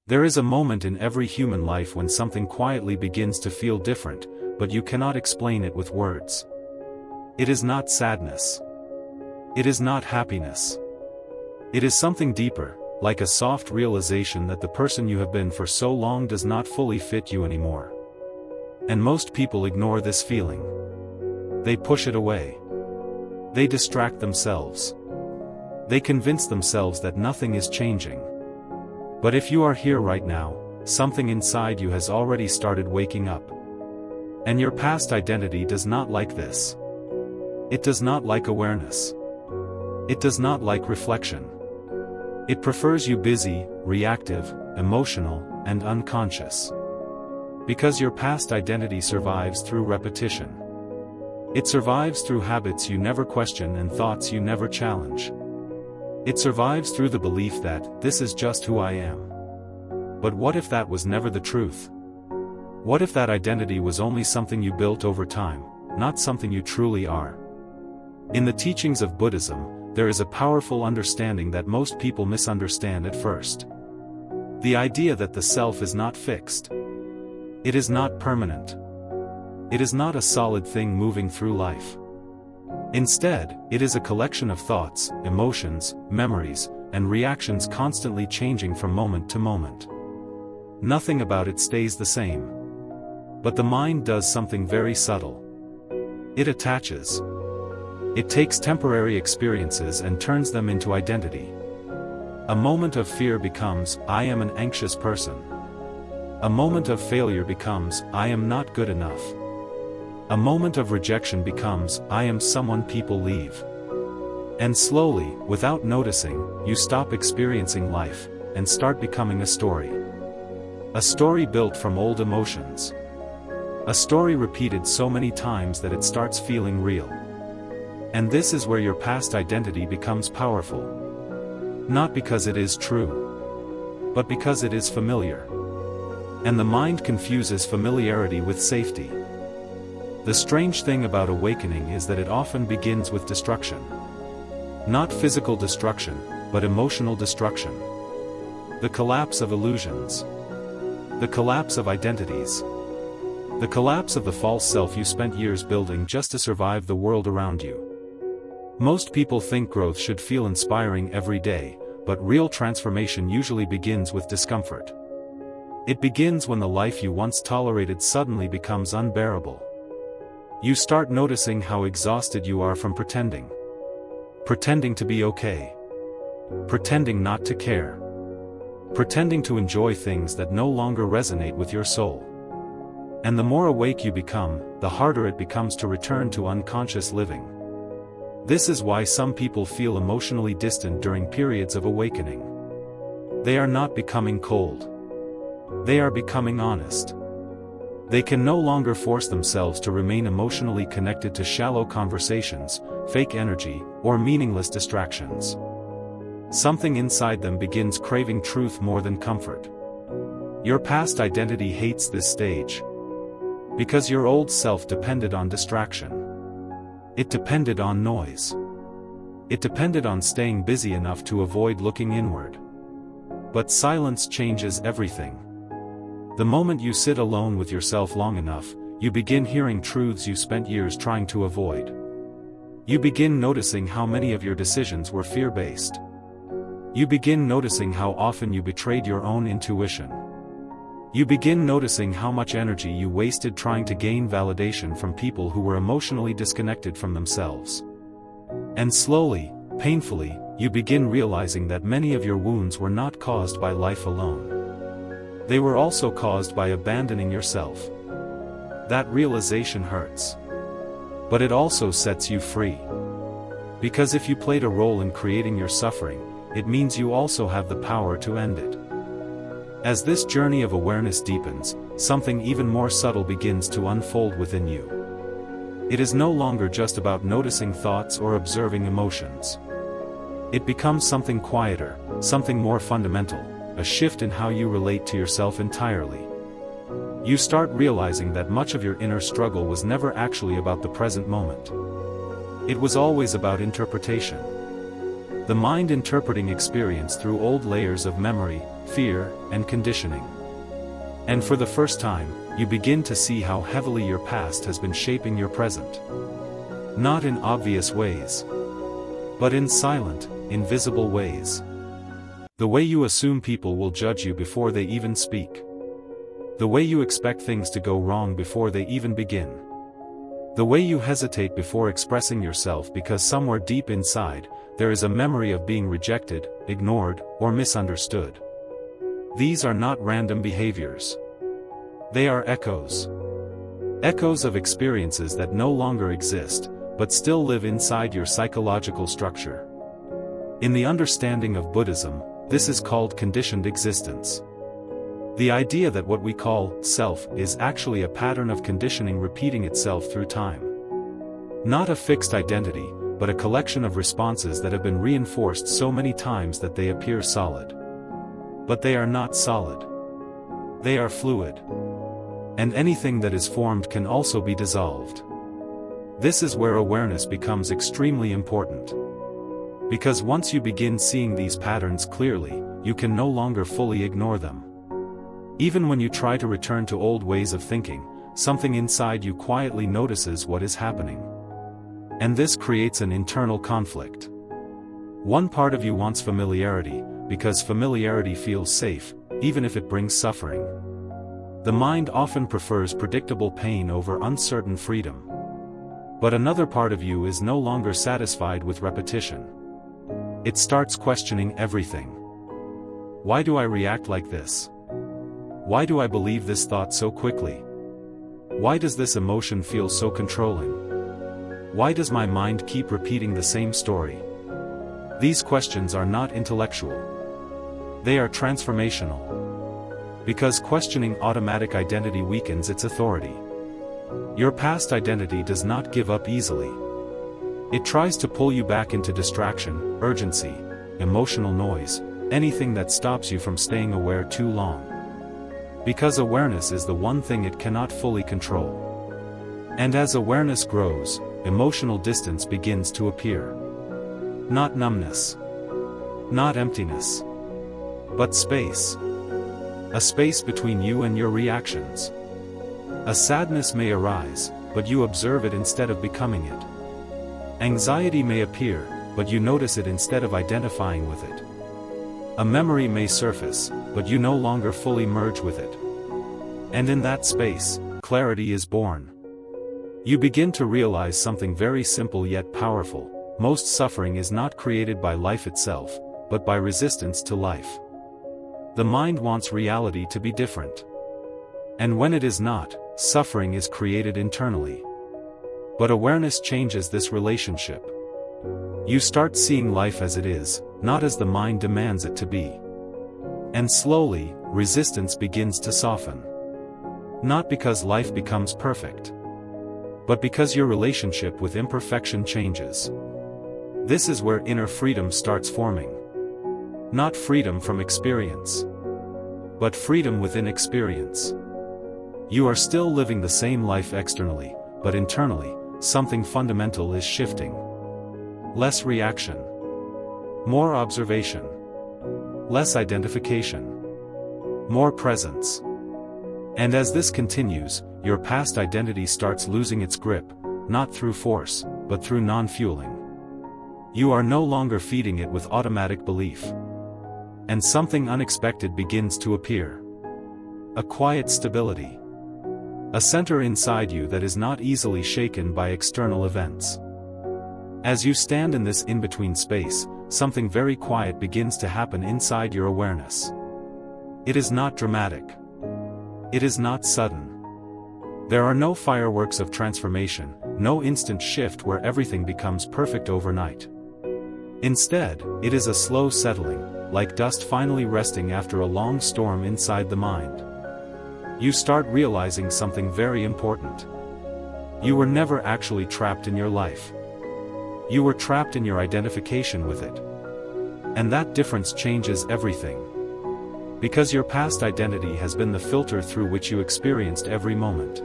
There is a moment in every human life when something quietly begins to feel different, but you cannot explain it with words. It is not sadness. It is not happiness. It is something deeper, like a soft realization that the person you have been for so long does not fully fit you anymore. And most people ignore this feeling. They push it away. They distract themselves. They convince themselves that nothing is changing. But if you are here right now, something inside you has already started waking up. And your past identity does not like this. It does not like awareness. It does not like reflection. It prefers you busy, reactive, emotional, and unconscious. Because your past identity survives through repetition. It survives through habits you never question and thoughts you never challenge. It survives through the belief that, this is just who I am. But what if that was never the truth? What if that identity was only something you built over time, not something you truly are? In the teachings of Buddhism, there is a powerful understanding that most people misunderstand at first. The idea that the self is not fixed. It is not permanent. It is not a solid thing moving through life. Instead, it is a collection of thoughts, emotions, memories, and reactions constantly changing from moment to moment. Nothing about it stays the same. But the mind does something very subtle. It attaches. It takes temporary experiences and turns them into identity. A moment of fear becomes, I am an anxious person. A moment of failure becomes, I am not good enough. A moment of rejection becomes, I am someone people leave. And slowly, without noticing, you stop experiencing life, and start becoming a story. A story built from old emotions. A story repeated so many times that it starts feeling real. And this is where your past identity becomes powerful. Not because it is true, but because it is familiar. And the mind confuses familiarity with safety. The strange thing about awakening is that it often begins with destruction. Not physical destruction, but emotional destruction. The collapse of illusions. The collapse of identities. The collapse of the false self you spent years building just to survive the world around you. Most people think growth should feel inspiring every day, but real transformation usually begins with discomfort. It begins when the life you once tolerated suddenly becomes unbearable. You start noticing how exhausted you are from pretending. Pretending to be okay. Pretending not to care. Pretending to enjoy things that no longer resonate with your soul. And the more awake you become, the harder it becomes to return to unconscious living. This is why some people feel emotionally distant during periods of awakening. They are not becoming cold. They are becoming honest. They can no longer force themselves to remain emotionally connected to shallow conversations, fake energy, or meaningless distractions. Something inside them begins craving truth more than comfort. Your past identity hates this stage. Because your old self depended on distraction. It depended on noise. It depended on staying busy enough to avoid looking inward. But silence changes everything. The moment you sit alone with yourself long enough, you begin hearing truths you spent years trying to avoid. You begin noticing how many of your decisions were fear-based. You begin noticing how often you betrayed your own intuition. You begin noticing how much energy you wasted trying to gain validation from people who were emotionally disconnected from themselves. And slowly, painfully, you begin realizing that many of your wounds were not caused by life alone. They were also caused by abandoning yourself. That realization hurts. But it also sets you free. Because if you played a role in creating your suffering, it means you also have the power to end it. As this journey of awareness deepens, something even more subtle begins to unfold within you. It is no longer just about noticing thoughts or observing emotions. It becomes something quieter, something more fundamental. A shift in how you relate to yourself entirely. You start realizing that much of your inner struggle was never actually about the present moment. It was always about interpretation. The mind interpreting experience through old layers of memory, fear, and conditioning. And for the first time, you begin to see how heavily your past has been shaping your present. Not in obvious ways, but in silent, invisible ways. The way you assume people will judge you before they even speak. The way you expect things to go wrong before they even begin. The way you hesitate before expressing yourself because somewhere deep inside, there is a memory of being rejected, ignored, or misunderstood. These are not random behaviors. They are echoes. Echoes of experiences that no longer exist, but still live inside your psychological structure. In the understanding of Buddhism, this is called conditioned existence. The idea that what we call self is actually a pattern of conditioning repeating itself through time. Not a fixed identity, but a collection of responses that have been reinforced so many times that they appear solid. But they are not solid. They are fluid. And anything that is formed can also be dissolved. This is where awareness becomes extremely important. Because once you begin seeing these patterns clearly, you can no longer fully ignore them. Even when you try to return to old ways of thinking, something inside you quietly notices what is happening. And this creates an internal conflict. One part of you wants familiarity, because familiarity feels safe, even if it brings suffering. The mind often prefers predictable pain over uncertain freedom. But another part of you is no longer satisfied with repetition. It starts questioning everything. Why do I react like this? Why do I believe this thought so quickly? Why does this emotion feel so controlling? Why does my mind keep repeating the same story? These questions are not intellectual. They are transformational. Because questioning automatic identity weakens its authority. Your past identity does not give up easily. It tries to pull you back into distraction, urgency, emotional noise, anything that stops you from staying aware too long. Because awareness is the one thing it cannot fully control. And as awareness grows, emotional distance begins to appear. Not numbness. Not emptiness. But space. A space between you and your reactions. A sadness may arise, but you observe it instead of becoming it. Anxiety may appear, but you notice it instead of identifying with it. A memory may surface, but you no longer fully merge with it. And in that space, clarity is born. You begin to realize something very simple yet powerful. Most suffering is not created by life itself, but by resistance to life. The mind wants reality to be different. And when it is not, suffering is created internally. But awareness changes this relationship. You start seeing life as it is, not as the mind demands it to be. And slowly, resistance begins to soften. Not because life becomes perfect, but because your relationship with imperfection changes. This is where inner freedom starts forming. Not freedom from experience, but freedom within experience. You are still living the same life externally, but internally, something fundamental is shifting. Less reaction. More observation. Less identification. More presence. And as this continues, your past identity starts losing its grip, not through force, but through non-fueling. You are no longer feeding it with automatic belief. And something unexpected begins to appear. A quiet stability. A center inside you that is not easily shaken by external events. As you stand in this in-between space, something very quiet begins to happen inside your awareness. It is not dramatic. It is not sudden. There are no fireworks of transformation, no instant shift where everything becomes perfect overnight. Instead, it is a slow settling, like dust finally resting after a long storm inside the mind. You start realizing something very important. You were never actually trapped in your life. You were trapped in your identification with it. And that difference changes everything. Because your past identity has been the filter through which you experienced every moment.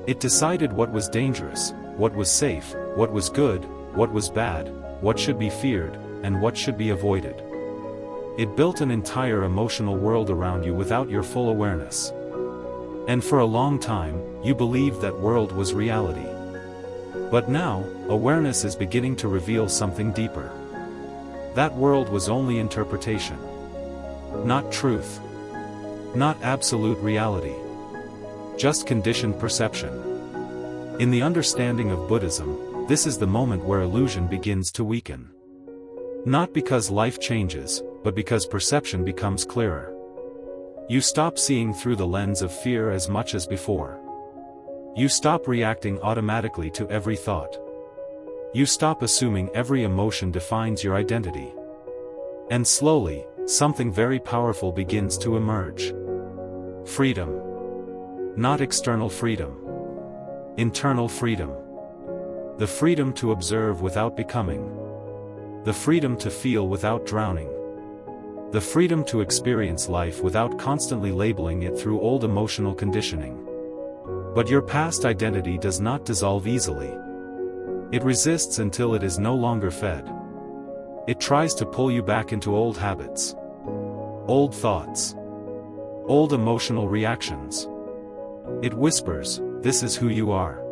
It decided what was dangerous, what was safe, what was good, what was bad, what should be feared, and what should be avoided. It built an entire emotional world around you without your full awareness. And for a long time, you believed that world was reality. But now, awareness is beginning to reveal something deeper. That world was only interpretation. Not truth. Not absolute reality. Just conditioned perception. In the understanding of Buddhism, this is the moment where illusion begins to weaken. Not because life changes, but because perception becomes clearer. You stop seeing through the lens of fear as much as before. You stop reacting automatically to every thought. You stop assuming every emotion defines your identity. And slowly, something very powerful begins to emerge. Freedom. Not external freedom. Internal freedom. The freedom to observe without becoming. The freedom to feel without drowning. The freedom to experience life without constantly labeling it through old emotional conditioning. But your past identity does not dissolve easily. It resists until it is no longer fed. It tries to pull you back into old habits. Old thoughts. Old emotional reactions. It whispers, "This is who you are."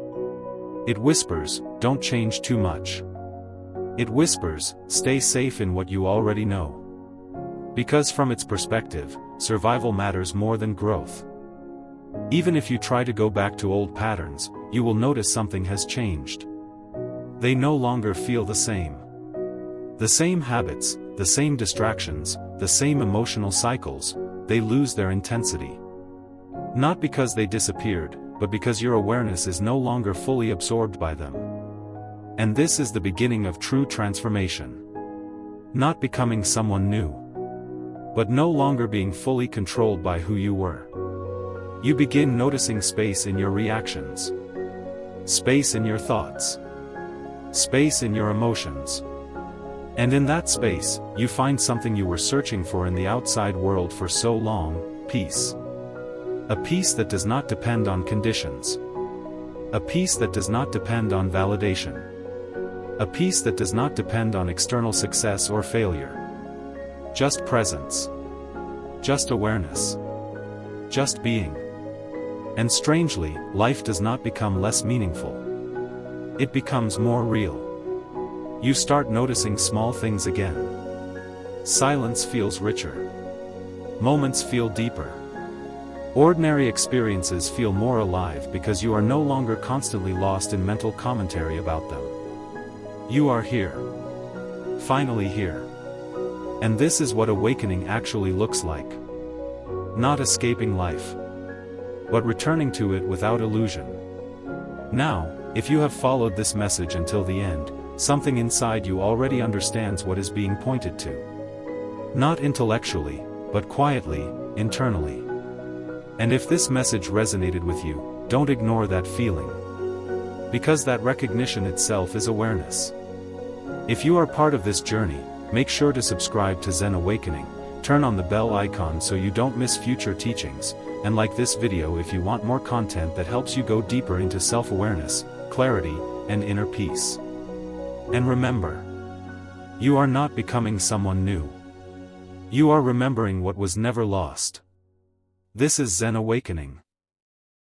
It whispers, "Don't change too much." It whispers, "Stay safe in what you already know." Because from its perspective, survival matters more than growth. Even if you try to go back to old patterns, you will notice something has changed. They no longer feel the same. The same habits, the same distractions, the same emotional cycles, they lose their intensity. Not because they disappeared, but because your awareness is no longer fully absorbed by them. And this is the beginning of true transformation. Not becoming someone new, but no longer being fully controlled by who you were. You begin noticing space in your reactions. Space in your thoughts. Space in your emotions. And in that space, you find something you were searching for in the outside world for so long: peace. A peace that does not depend on conditions. A peace that does not depend on validation. A peace that does not depend on external success or failure. Just presence. Just awareness. Just being. And strangely, life does not become less meaningful. It becomes more real. You start noticing small things again. Silence feels richer. Moments feel deeper. Ordinary experiences feel more alive because you are no longer constantly lost in mental commentary about them. You are here. Finally here. And this is what awakening actually looks like. Not escaping life, but returning to it without illusion. Now, if you have followed this message until the end, something inside you already understands what is being pointed to. Not intellectually, but quietly, internally. And if this message resonated with you, don't ignore that feeling. Because that recognition itself is awareness. If you are part of this journey, make sure to subscribe to Zen Awakening, turn on the bell icon so you don't miss future teachings, and like this video if you want more content that helps you go deeper into self-awareness, clarity, and inner peace. And remember, you are not becoming someone new. You are remembering what was never lost. This is Zen Awakening.